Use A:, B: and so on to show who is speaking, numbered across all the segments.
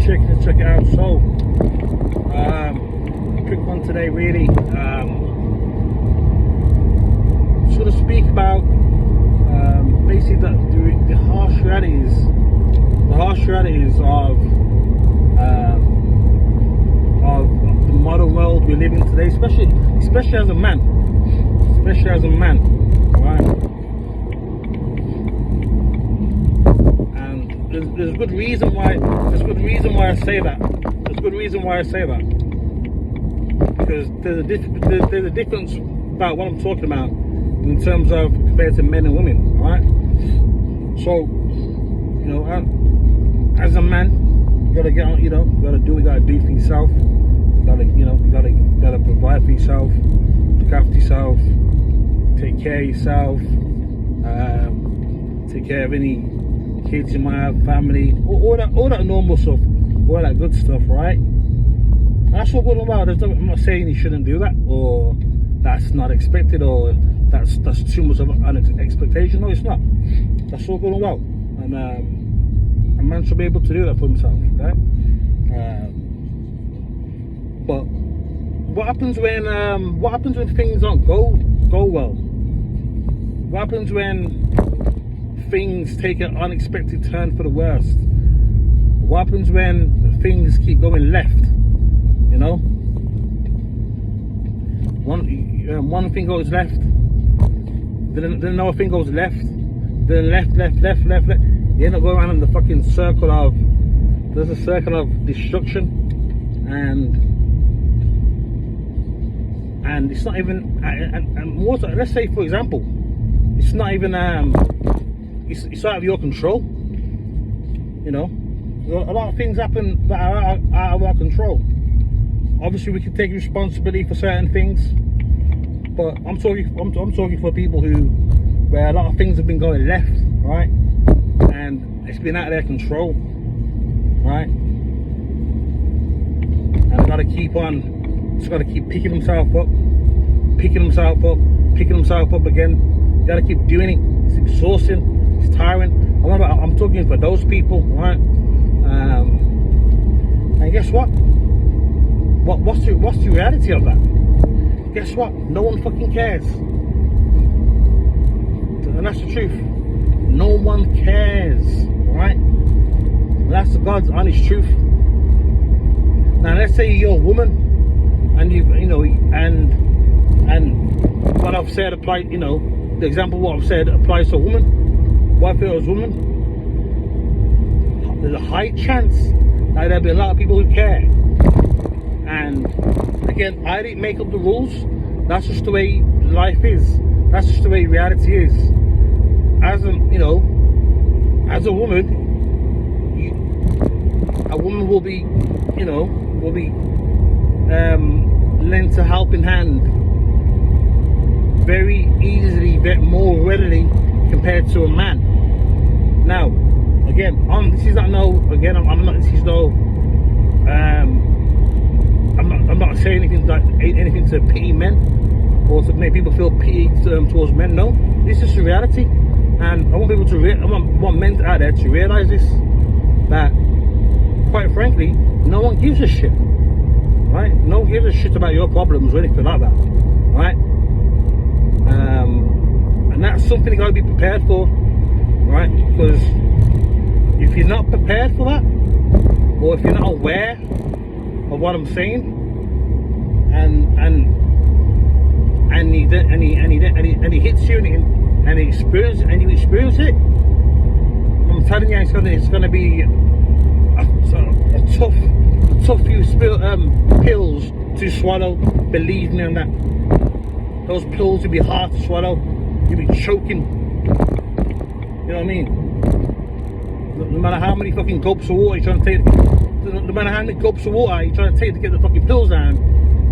A: check it out. So, quick one today, really. Sort of speak about basically the harsh realities, of the modern world we live in today, especially as a man, right? And there's good reason why I say that. Because there's a difference about what I'm talking about in terms of compared to men and women, right? So, as a man, you gotta get on, you gotta do what you gotta do for yourself. You gotta provide for yourself, look after yourself, take care of yourself, take care of any kids you might have, family, all that normal stuff, all that good stuff, right? That's what we're about. I'm not saying you shouldn't do that, or that's not expected, or that's too much of an expectation. No, it's not. That's what we're about, and a man should be able to do that for himself, okay? But what happens when things don't go well? What happens when things take an unexpected turn for the worst? What happens when things keep going left? One thing goes left, then another thing goes left, then left. You end up going around in the fucking circle of destruction, and it's not even, and more so, let's say for example, it's not even it's out of your control. A lot of things happen that are out of our control. Obviously we can take responsibility for certain things, but I'm talking for people where a lot of things have been going left, right, and it's been out of their control, right, and they gotta keep picking themselves up again. You gotta keep doing it. It's exhausting, it's tiring. I'm talking for those people, right? And guess what? What's the reality of that? Guess what? No one fucking cares. And that's the truth. No one cares, right? And that's the God's honest truth. Now let's say you're a woman, and and what I've said applies, the example of what I've said applies to a woman. What if it was a woman? There's a high chance that there'll be a lot of people who care. And again, I didn't make up the rules. That's just the way life is. That's just the way reality is. As a woman, a woman will be lent a helping hand very easily, more readily compared to a man. Now, again, I'm not saying anything to pity men or to make people feel pity towards men. No, this is the reality, and I want people I want men out there to realize this, that quite frankly, no one gives a shit, right? No one gives a shit about your problems or anything like that, right? And that's something you got to be prepared for, right? Because if you're not prepared for that, or if you're not aware of what I'm saying, and he hits you and you experience it, I'm telling you, it's gonna be a tough few pills to swallow. Believe me on that. Those pills will be hard to swallow. You'll be choking. You know what I mean? No matter how many fucking gulps of water you're trying to take, no matter how many gulps of water you're trying to take to get the fucking pills down,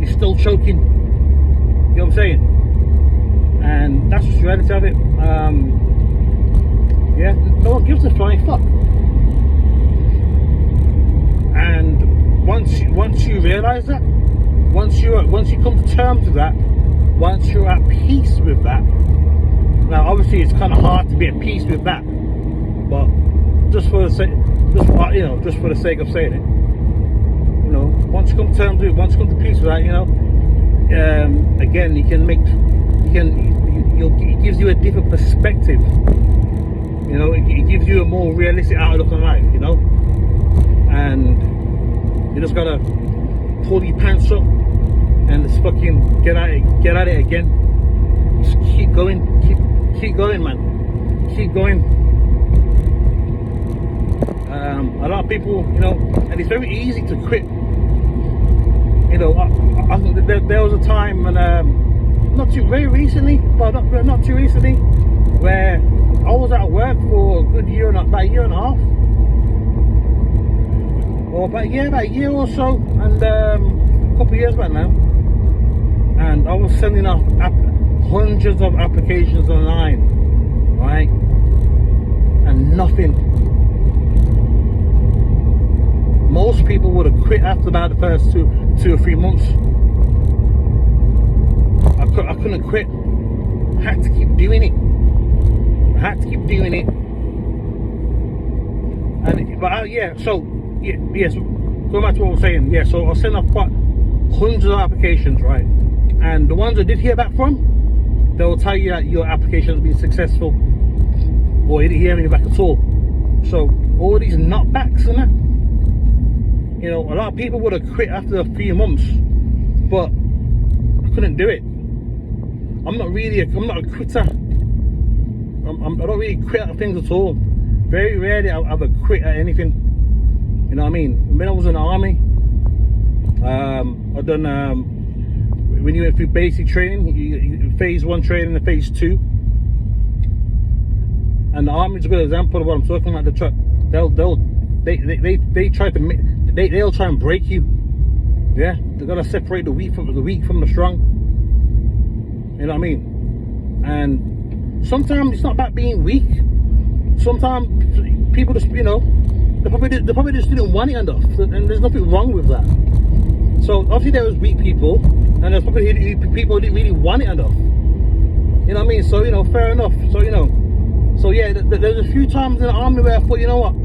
A: you're still choking. You know what I'm saying? And that's just the reality of it. Yeah, no one gives a flying fuck. And once you realise that, once you come to terms with that, once you're at peace with that. Now, obviously, it's kind of hard to be at peace with that, but just for the sake, you know, just for the sake of saying it, you know, once you come to terms with it, once you come to peace with that, you know, again, it gives you a different perspective. You know, it gives you a more realistic outlook on life, you know, and you just gotta pull your pants up and just fucking get at it again. Just keep going, keep going, man, keep going. A lot of people, you know, and it's very easy to quit. You know, I think there was a time when, not too recently, where I was at work for a good year, about a year and a half, or about a year or so, and a couple of years back now, and I was sending off hundreds of applications online, right, and nothing. Most people would have quit after about the first two or 3 months. I couldn't quit. I had to keep doing it. And so going back to what I was saying, so I sent off quite hundreds of applications, right? And the ones I did hear back from, they'll tell you that your application has been successful, or you didn't hear anything back at all. So all these nutbacks and that, you know, a lot of people would have quit after a few months, but I couldn't do it. I'm not a quitter. I don't really quit at things at all. Very rarely I've ever quit at anything. You know what I mean? When I was in the army, I done, when you went through basic training, phase 1 training and phase 2. And the army is a good example of what I'm talking about. They'll try and break you. Yeah, they're gonna separate the weak from the strong. You know what I mean? And sometimes it's not about being weak. Sometimes people just, you know, they probably just didn't want it enough, and there's nothing wrong with that. So obviously there was weak people, and there's probably people who didn't really want it enough. You know what I mean? So, you know, fair enough. So, you know, there's a few times in the army where I thought, you know what,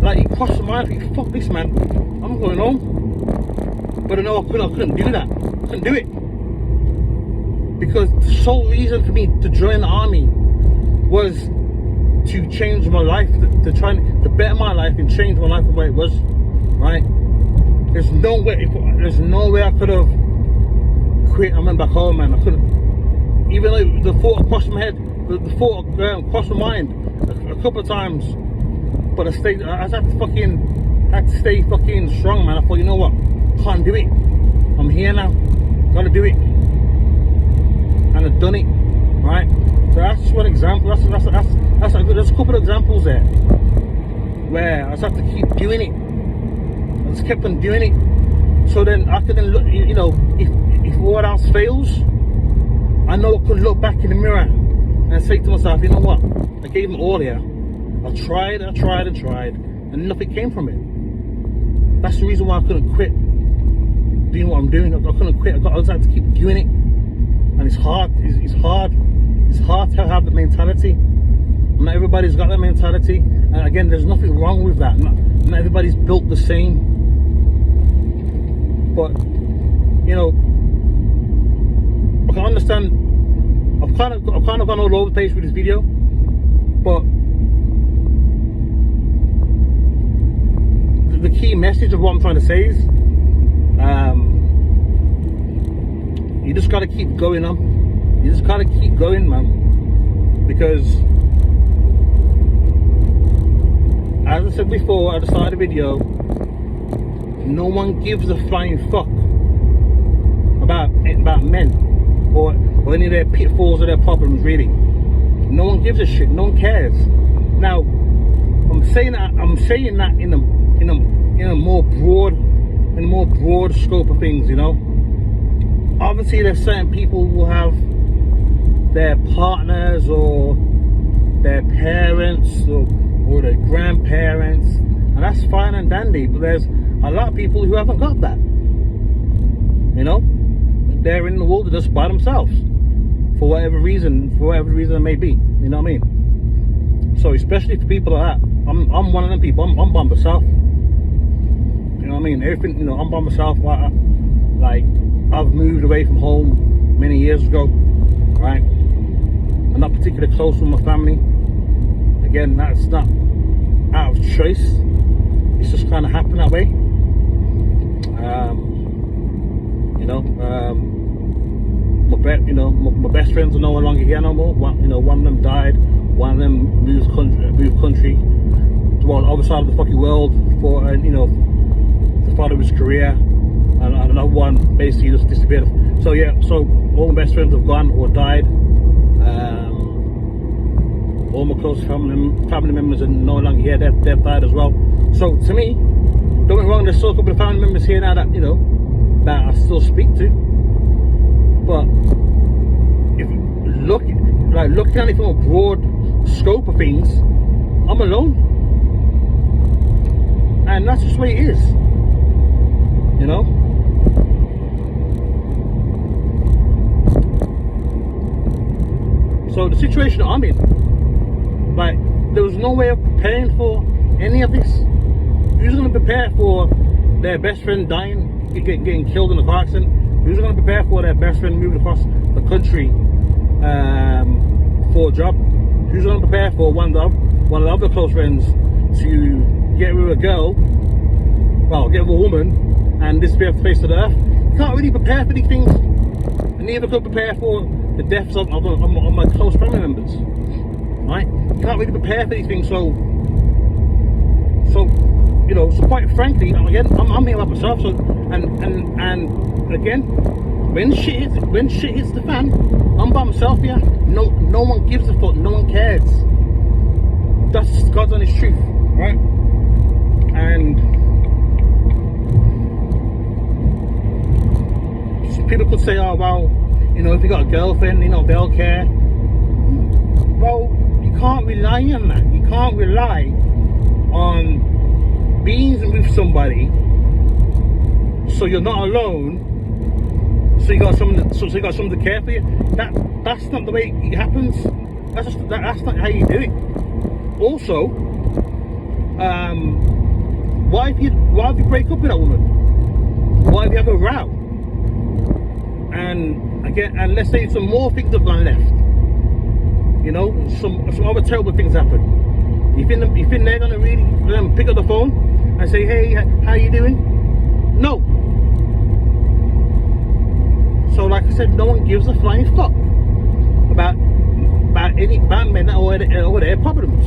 A: like, it crossed my mind, fuck this, man, I'm going home. But I know I couldn't do that. I couldn't do it. Because the sole reason for me to join the army was to change my life, to try to better my life and change my life the way it was, right? There's no way I could have quit and went back home, man. I couldn't. Even though the thought crossed my head, the thought crossed my mind a couple of times, but I had to stay fucking strong, man. I thought, you know what, can't do it. I'm here now, gotta do it. And I've done it, right? So that's just one example. That's a couple of examples there where I just have to keep doing it. I just kept on doing it. So then I could then look, you know, if all else fails, I know I could look back in the mirror and say to myself, you know what? I gave them all here. I tried, and nothing came from it. That's the reason why I couldn't quit doing what I'm doing. I couldn't quit. I just had to keep doing it. And it's hard. It's hard to have the mentality. Not everybody's got that mentality. And again, there's nothing wrong with that. Not everybody's built the same. But, you know, I can understand. I've kind of gone all over the place with this video, but the key message of what I'm trying to say is, you just gotta keep going on. You just gotta keep going, man. Because, as I said before at the start of the video, no one gives a flying fuck about men or any of their pitfalls or their problems, really. No one gives a shit. No one cares. Now, I'm saying that in a more broad scope of things, you know. Obviously, there's certain people who have their partners or their parents or their grandparents, and that's fine and dandy. But there's a lot of people who haven't got that. You know, they're in the wilderness by themselves for whatever reason it may be. You know what I mean? So especially for people like that, I'm one of them people. I'm by myself. You know what I mean? Everything, you know, I'm by myself. Like, I've moved away from home many years ago, right? I'm not particularly close with my family. Again, that's not out of choice. It's just kind of happened that way. You know, my best friends are no longer here no more. One of them died. One of them moved country to the other side of the fucking world for, to follow his career, and another one basically just disappeared. So yeah, so all my best friends have gone or died. All my close family members are no longer here. They've died as well. So to me, don't get me wrong, there's still a couple of family members here now that that I still speak to. But if looking at it from a broad scope of things, I'm alone, and that's just the way it is. So the situation I'm in, like, there was no way of preparing for any of this. Who's going to prepare for their best friend dying, getting killed in a car accident? Who's going to prepare for their best friend moving across the country for a job? Who's going to prepare for one of the other close friends to get with a girl, get with a woman, and disappear off the face of the earth? You can't really prepare for these things. And neither could prepare for the deaths of my close family members. Right? You can't really prepare for these things. So quite frankly, again, I'm here by myself. So and again, when shit hits the fan, I'm by myself here. No one gives a fuck. No one cares. That's God's honest truth, right? And people could say, oh well, if you got a girlfriend, they'll care. Well, you can't rely on that. You can't rely on being with somebody so you're not alone, so you got someone to care for you. That's not the way it happens. That's not how you do it. Also, why if you break up with that woman? Why if you have a row? And let's say some more things have gone left. Some other terrible things happen. You think they're gonna really pick up the phone and say, hey, how you doing? No. So like I said, no one gives a flying fuck about men or their problems.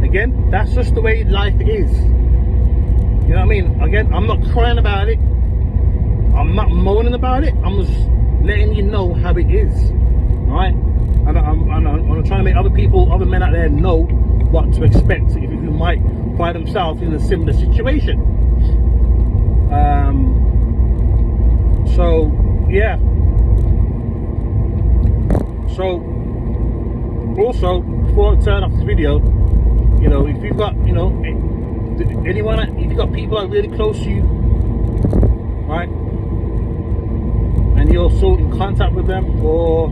A: Again, that's just the way life is. You know what I mean? Again, I'm not crying about it. I'm not moaning about it. I'm just letting you know how it is. Alright? And I'm trying to make other men out there know what to expect if you might find themselves in a similar situation. So yeah. So also, before I turn off this video, if you've got anyone, if you've got people that are really close to you, right, and you're still in contact with them, or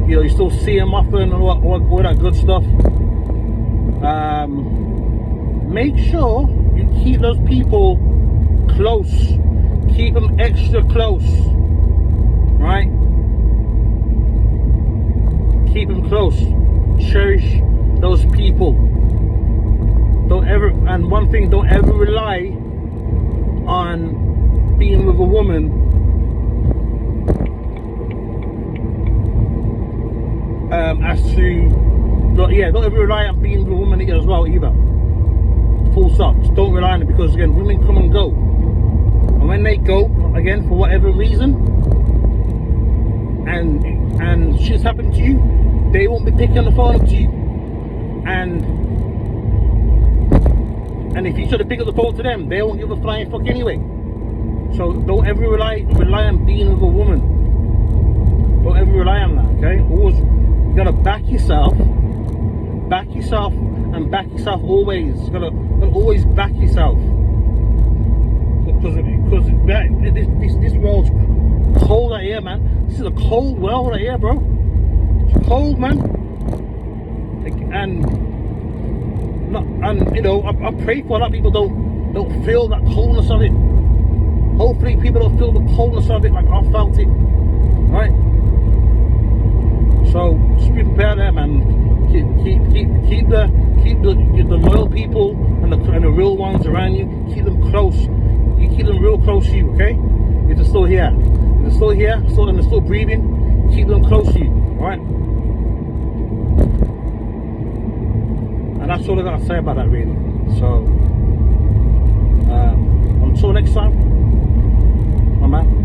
A: you still see them often, or all that good stuff, make sure you keep those people close. Keep them extra close, right? Keep them close. Cherish those people. Don't ever rely on being with a woman don't ever rely on being with a woman as well either. Full stop. Just don't rely on it, because again, women come and go, and when they go, again, for whatever reason, and shit's happened to you, they won't be picking the phone up to you, and if you try to pick up the phone to them, they won't give a flying fuck anyway. So don't ever rely on being with a woman. Don't ever rely on that, okay? Always, you gotta back yourself, and back yourself always. You gotta always back yourself, because this world's cold out here, man. This is a cold world out here, bro. It's cold, man. And and you know, I pray for a lot of people don't feel that coldness of it. Hopefully people don't feel the coldness of it like I felt it, right? So just be prepared there, man. Keep the loyal people and the real ones around you. Keep them close. You keep them real close to you, okay? If they're still here, and they're still breathing, keep them close to you, all right? And that's all I gotta say about that, really. So until next time, my man.